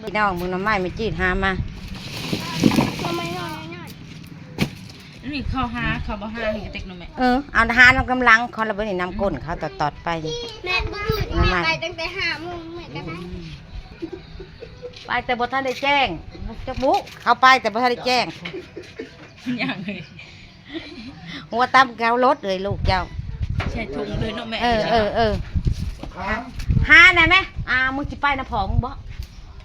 พี่น้องมึงน้ำไม้ไม่จีดหามาทำไมน้อยนี่เขาหาเขาบ่หาให้กระติกหน่อยแม่เอาหาน้ำกำลังเขาระเบิดน้ำก้นเขาตอดไปแม่บุญแม่ไปตั้งแต่5 โมงแม่ก็ได้ไปแต่บ่ทันได้แจ้งจะบุเขาไปแต่บ่ทันได้แจ้งอย่างเลยหัวตั้มแก้วรถเลยลูกเจ้าใช่ถุงเลยเนาะแม่หาได้ไหมมึงสิไปนะผอมึงบ่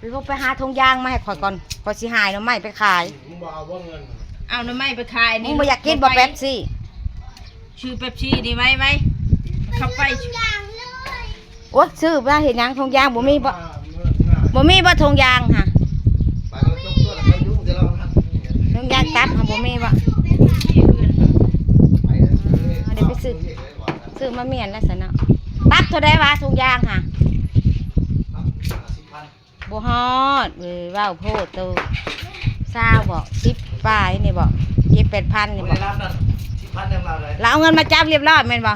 หรือว่าไปหาทงยางมาให้ข่อยก่อนข่อยสิหายน้ำไม้ไปขายมึงบอกเอาว่าเงินเอาน้ำไม้ไปขายนี่มึงบ่อยากกินบ่เป๊ปซี่ชื่อเป๊ปซี่ดีไหมเข้าไปโอ๊ยซื้อมาเห็นยังทงยางบ่มีบ่ทงยางค่ะไปแล้วจบตัวแล้วไปยุ่งจะเราทงยางตัดบ่มีบ่เดี๋ยวไปซื้อมาเมียนแล้วสนะตัดเท่าได้วะทงยางค่ะบ่ฮอดว้าวโพดตัว20บ่10ปลายนี่บ่7-8,000นี่บ่แล้วเอาเงินมาจับเรียบร้อยแม่นบ่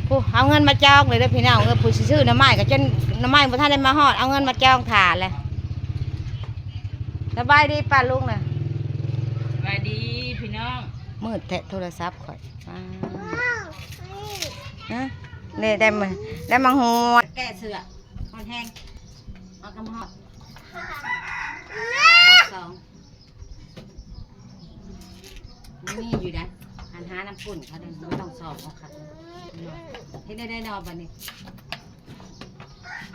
ผู้เอาเงินมาจองเลยเด้อพี่น้องผู้ซื้อน้ำไม้ก็จนน้ำไม้บ่ทันได้มาฮอดเอาเงินมาจองถ่าเลยสบายดีป้าลุงน่ะสบายดีพี่น้องมืดแทะโทรศัพท์ข่อยนี่ได้มาหัวแก้เสือฮอดแห้งเอากำฮอด2นี่อยู่นะหาน้ำปุ่นเขาเดินไม่ต้องสอบเขาค่ะให้ได้นอนบันนี้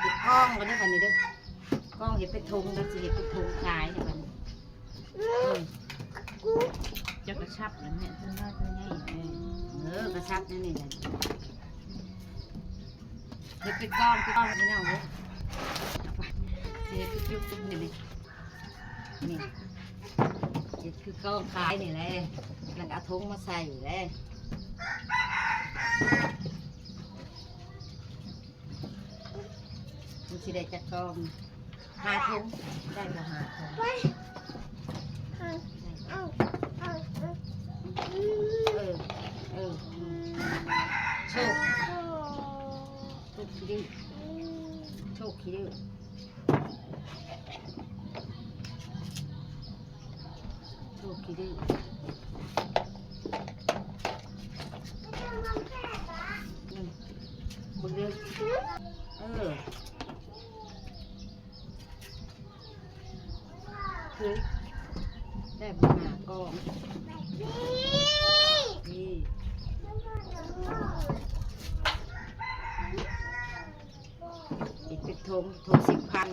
ติดกล้องกันได้บันนี้เด้อกล้องเห็นเป็นทุงแล้วสิเห็นเป็นทุงขายเนี่ยบันนี้จะกระชับแล้วแม่ตัวน้อยตัวใหญ่กระชับนั่นนี่นะเห็นเป็นกล้องไม่เอาเว้ยเห็นเป็นยุบนี่นี่เห็นคือกล้องขายนี่แหละแล้วเอาทุงมาใส่เลยมันสิได้จัดกอง5 ถุงได้บ่5 ถุงโชคขี้ดื้อโชคขี้ดื้อโชคขี้ดื้อบึงเด้อคือได้บุญหาก็นี่อีกเป็นทง10,00010,000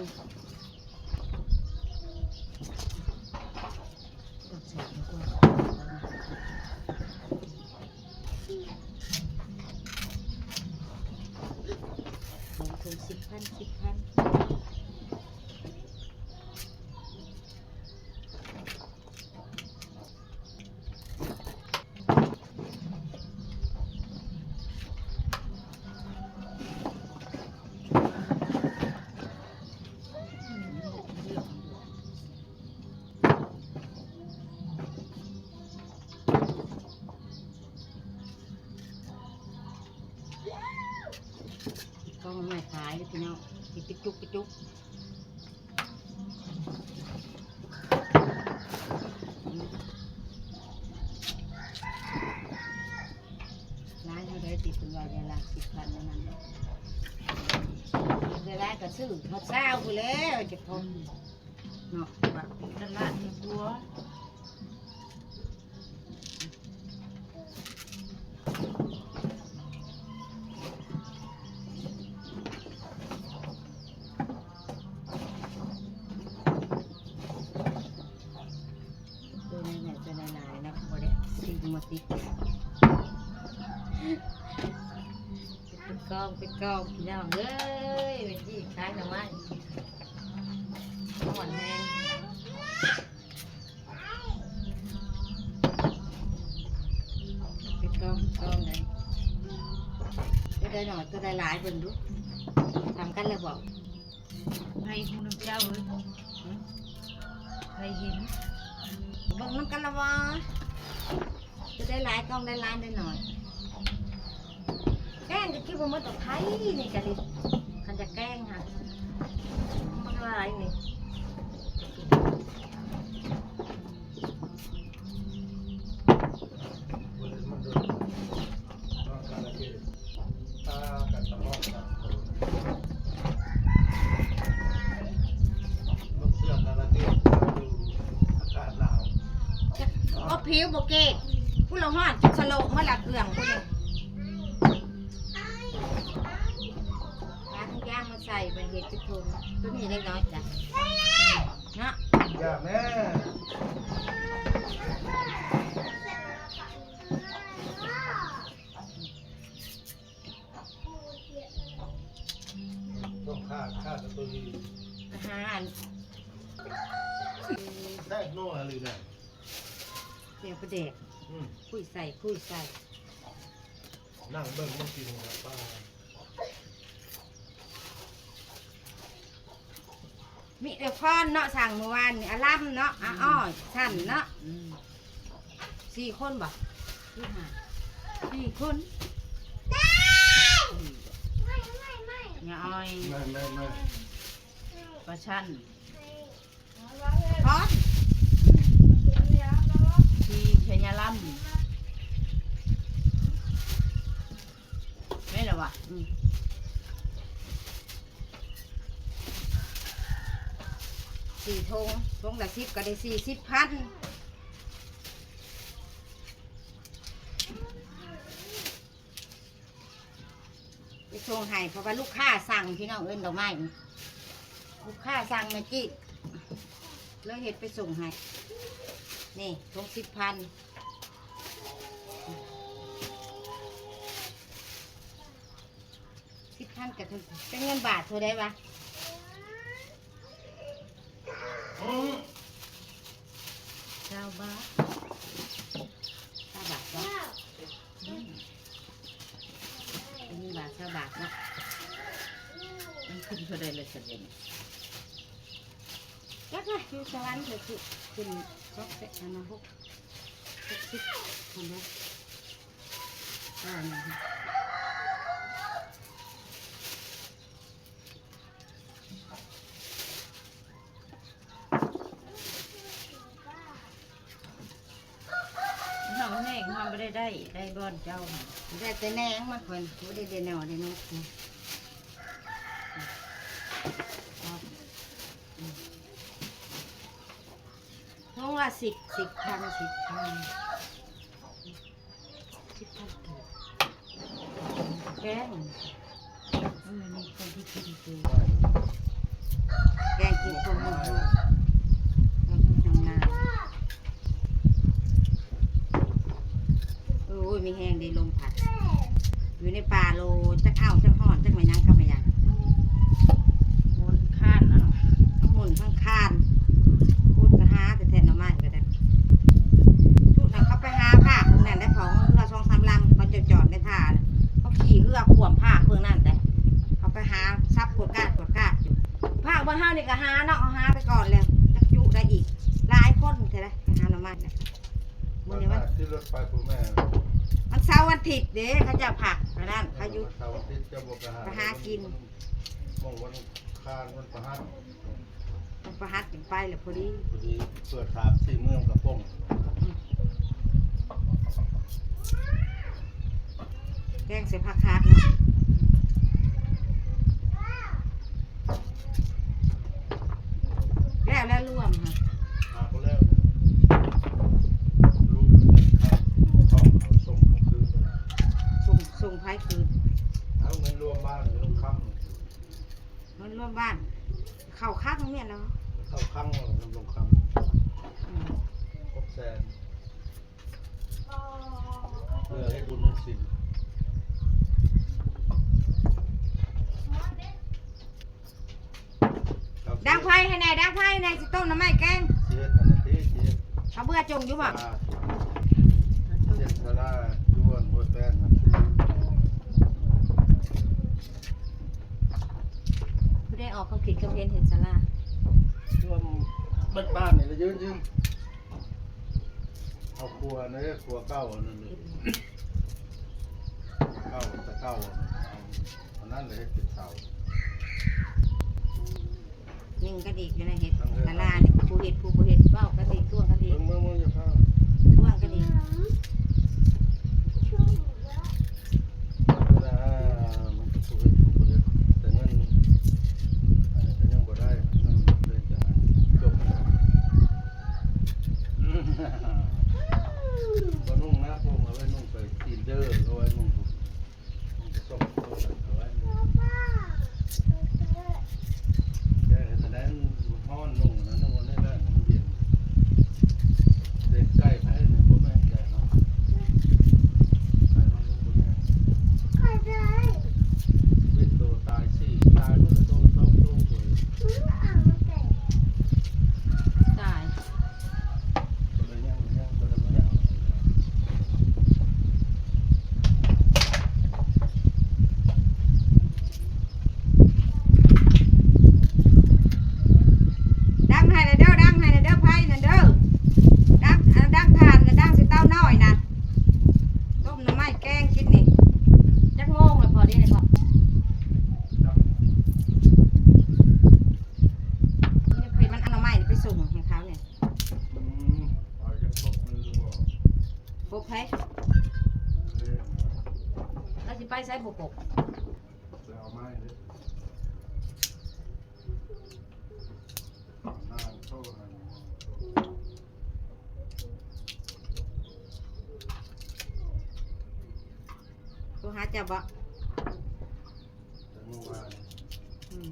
ก็ไม่ขายพี่น้องปิดจุกร้านเขาได้ติดเป็นวันละ10,000นั่นเวลาก็ซื้อเขาเศร้าไปแล้วจะทนเนาะแบบตลาดในบัวมาติดเป็นกองพี่น้องเอ้ยเป็นที่ขายหน่อไม้หอนแห้งเป็นกองเลยตัวได้หน่อยตัวได้หลายเป็นดูทำกันเลยบอกให้คุณน้ำเจ้าเลยให้เห็นบอกน้ำกันละวะจะได้หลายกล้องได้ล้านได้หน่อยแกงก็คิดว่ามันต้องไทยนี่กันดิคันจะแกงค่ะมันอะไรนี่ ผิวโบเกตผู้เราหอดสโลกเมื่อหลักเกลืองผู้นึงทุกอย่างมาใส่เป็นเห็ดจุดทุนตัวนี้เล็กน้อยจ้ะเนาะ อย่าแม่ต้องฆ่าตัวนี้ อาหาร ได้โน่อะไรเนี่ย เดี๋ยวประเด็กคุยใส่ นั่งเบิ่งมันกินของป้า มีเดี๋ยวพอนเนาะสั่งเมื่อวานนี่อาลัมเนาะอ้อสั่นเนาะ4 คนบ่4 คนอย่าอ้อย ไม่ ปลาชัน พอน ที่เชียงลำไม่หรอวะ 4 ทงละ10ก็ได้40,000ไปส่งให้เพราะว่าลูกค้าสั่งพี่น้องเอิ้นดอกไม้ลูกค้าสั่งเมื่อกี้เลยเฮ็ดไปส่งให้นี่ทง10,000 10,000กับเป็นเงินบาทเท่าไดวะ20 บาท20 บาทเนาะเป็นเงินบาท20 บาทเนาะ มันขึ้นเท่าไรเลยเสร็จเลย แล้วก็อยู่สวรรค์เถอะคือขึ้น6 60คนละน้องแม่งทำไม่ได้บอนเจ้า ได้แต่แหนงมาคนไม่ได้เดนเอาได้นกทงละ10,000 แกง มีคนที่กินคือ แกงกินคนหนึ่งทำงานโอ้ยมีแห้งได้ลมผัดอยู่ในป่าโลจักอ้าวจักห่อนจักไม่ยังก็ไม่ยัง มูลค่าเนาะ ทั้งหมุนทั้งคานพูดกระหาแต่แทนเอาไม้ก็ได้ทุกนั้นเขาไปหาผ้าพวกนั้นได้ของเรือ2-3 ลำเขาจอดในท่าเขาขี่เรือขวมผ้าเพื่อนั่นแต่เขาไปหาซับกดกาดอยู่ผ้าบนห้านี่ก็หาเนาะเอาหาไปก่อนเลยจักยุได้อีกหลายคนใช่ไหมไปหาหน่อไม้เนี่ยมื้อนี้มัน ที่รถไฟพ่อแม่ มันเสาร์วันอาทิตย์เด้เขาจะผักไปนั่นเขาอยู่ เสาร์อาทิตย์จะบอก ไปหากิน มองวันคานวันประหัส มันประหัดถึงไปเลยพอดี พอดีเปิด3-4เมืองกับพง แกงเสียผักคักเนาะแล้วร่วมค่ะ หาคนแล้วลูกเป็นข้าวเขาส่งคืน ส่งไผ่คืน เอาเงินรวมบ้านลงค มันร่วมบ้านเข้าคักเนี่ยแล้ว ำเข้าครั้งลงคำ600,000เพื่อให้บุญนั้นสิ้น ดังไผ่ให้แน่ดังไผ่ในสิต้มน้ำไม้แกง เสียทันทีเสีย เขาเบื่อจงอยู่บ่ เจ็ดสลาด้วนหัวแป้น ผู้ได้ออกเขาคิดเขาเห็นศาลา ช่วงบ้านนี่ยืนเอาครัวนี่ครัวเก้านั่นเลยเก้าแต่เก้าอันนั้นเลยเป็นเสา ยิงกระดิกอยู่ในเห็ดศาลาเนี่ยผู้เห็ดเบ้ากระดิกตัวกระดิก เมื่อจะพา ท่วงกระดิก เวลามันถูกแต่เงินแต่ยังบ่ได้เงินเลยจะจบ ส่งให้เขาเนี่ย เอาจะพบมันดูบ่ ปกให้แล้วสิไปใช้ปก แล้วเอาไม้ดินางโซ่นั่น ตัวหาจับบ่ แต่เมื่อวาน อืม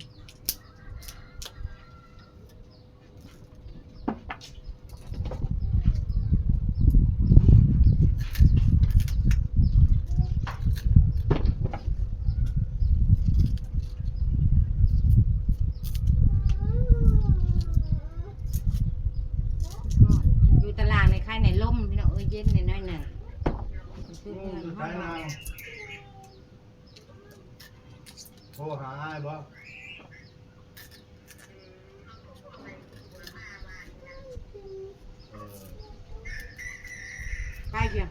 อยู่ตารางในค่ายในร่มพี่น้องเอ้ยเย็นในน้อยหน่อยคือ ลู เพื่ ก อน สุด ห้อ ท้าง ยนางโทรหาอ้ายบ่ ไปเพียง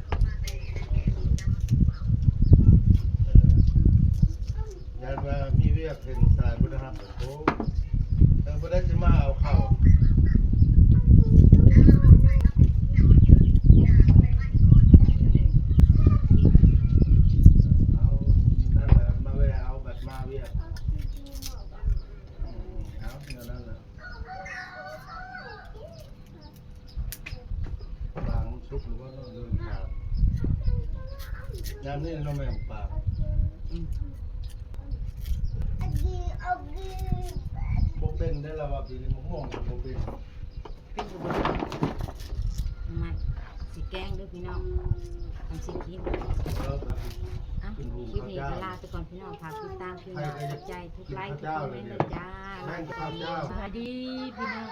ยานว่ามีเวียกเห็นสายบ่ได้รับโอ้บ่ได้สิมาเอาเข้าเอานั่นแหละมาแวะเอาบัตรมาเวียกเอาเงินนั่นแหละบางชุบหรือว่าเดินขาว ยามนี้เราไม่ทำปาก อืม โบเป็นได้แล้วว่าปีนี้มะม่วงโบเป็น เป็นอยู่บนไม่สิแกงด้วยพี่น้องทำสิกิน แล้วแบบ อ่ะคลิปนี้ก็ลาไปก่อนพี่น้องฝากติดตามพี่น้องกดใจทุกไลค์ทุกคอมเมนต์เลยจ้าลาไปก่อนสวัสดีพี่น้อง